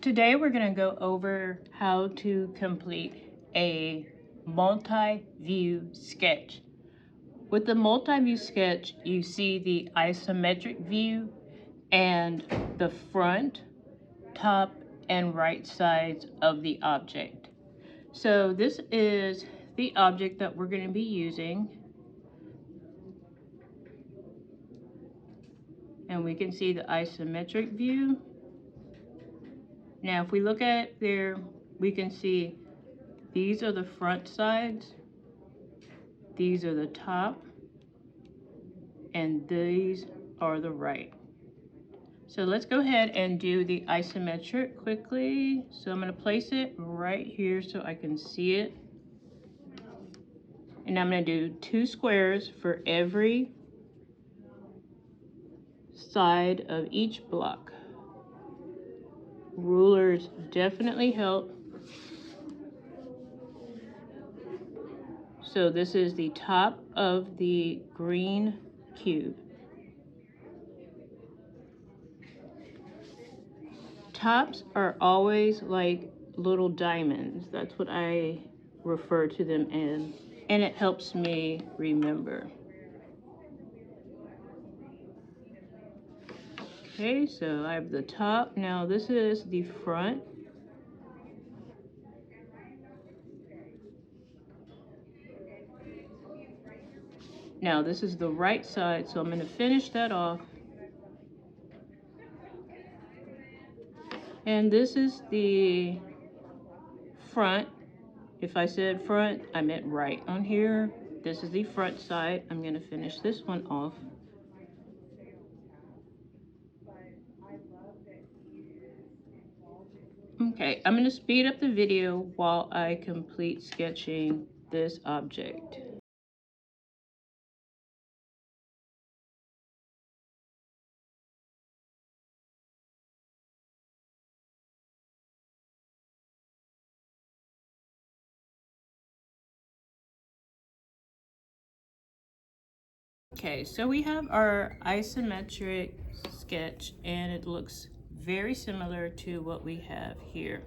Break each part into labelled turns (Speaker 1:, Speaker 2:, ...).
Speaker 1: Today we're going to go over how to complete a multi-view sketch. With the multi-view sketch, you see the isometric view and the front, top, and right sides of the object. So this is the object that we're going to be using. And we can see the isometric view. Now, if we look at it there, we can see these are the front sides, these are the top, and these are the right. So let's go ahead and do the isometric quickly. So I'm going to place it right here so I can see it. And I'm going to do 2 squares for every side of each block. Rulers definitely help. So this is the top of the green cube. Tops are always like little diamonds. That's what I refer to them in, and it helps me remember. Okay, so I have the top. Now this is the front. Now this is the right side, so I'm going to finish that off. And this is the front. If I said front, I meant right on here. This is the front side. I'm going to finish this one off. Okay, I'm going to speed up the video while I complete sketching this object. Okay, so we have our isometric sketch and it looks very similar to what we have here.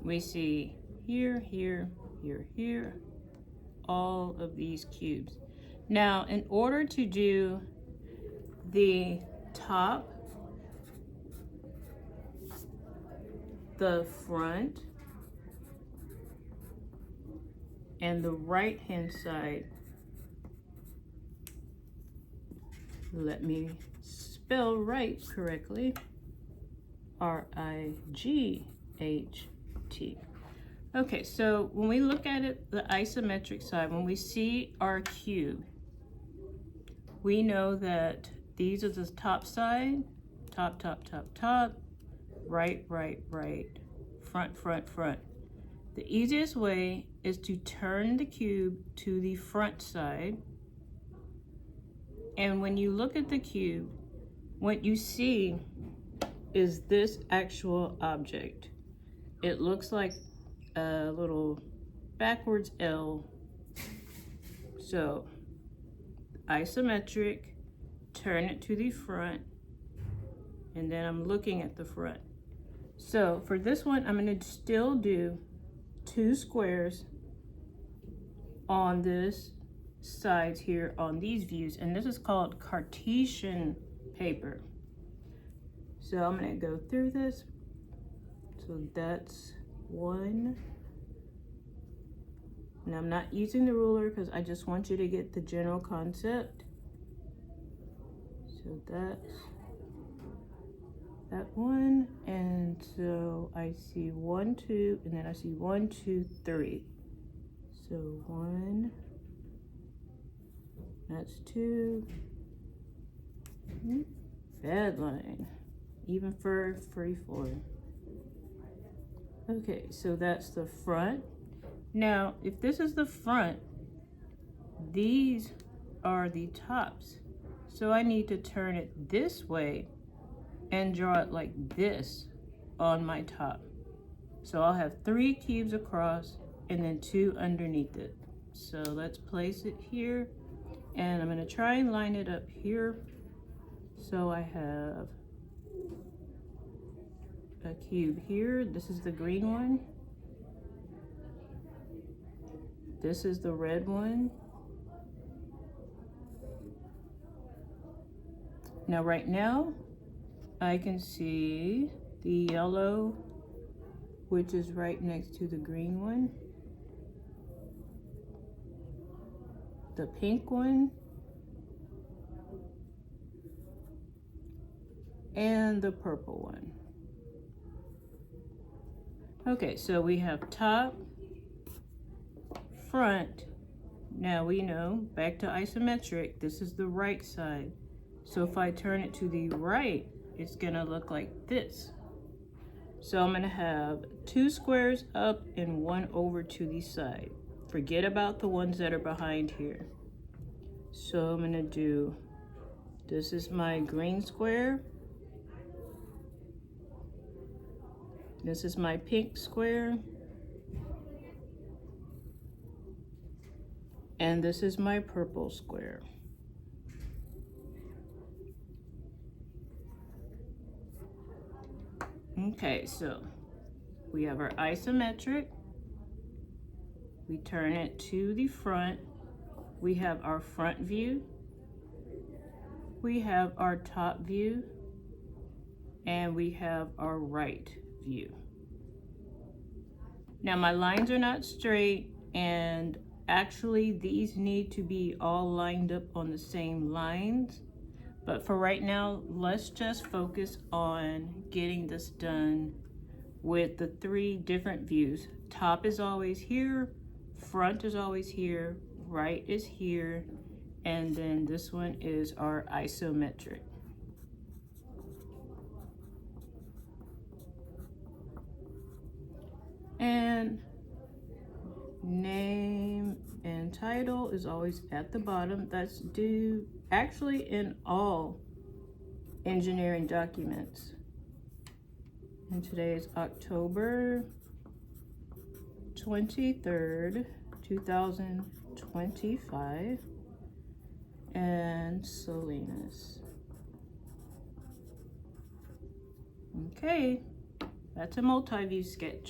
Speaker 1: We see here, here, here, here, all of these cubes. Now, in order to do the top, the front, and the right-hand side, let me spell right correctly, R-I-G-H-T. Okay, so when we look at it, the isometric side, when we see our cube, we know that these are the top side, top, top, top, top, right, right, right, front, front, front. The easiest way is to turn the cube to the front side. And when you look at the cube, what you see is this actual object. It looks like a little backwards L. So isometric, turn it to the front, and then I'm looking at the front. So for this one, I'm going to still do 2 squares on this sides here on these views, and this is called Cartesian paper. So I'm going to go through this. So that's 1, and I'm not using the ruler because I just want you to get the general concept. So that's that one, and so I see 1, 2, and then I see 1, 2, 3. So 1, that's 2. Bad line, even for free form. Okay, so that's the front. Now, if this is the front, these are the tops. So I need to turn it this way and draw it like this on my top. So I'll have 3 cubes across and then 2 underneath it. So let's place it here, and I'm going to try and line it up here. So I have a cube here. This is the green one. This is the red one. Now right now, I can see the yellow, which is right next to the green one. The pink one. And the purple one. Okay, so we have top, front. Now we know, back to isometric, this is the right side. So if I turn it to the right, it's gonna look like this. So I'm gonna have 2 squares up and 1 over to the side. Forget about the ones that are behind here. So I'm gonna do, this is my green square. This is my pink square. And this is my purple square. Okay, so we have our isometric. We turn it to the front. We have our front view. We have our top view. And we have our right view. Now my lines are not straight, and actually these need to be all lined up on the same lines. But for right now, let's just focus on getting this done with the 3 different views. Top is always here, front is always here, right is here, and then this one is our isometric. And name and title is always at the bottom. That's due actually in all engineering documents. And today is October 23rd, 2025. And Salinas. Okay, that's a multi-view sketch.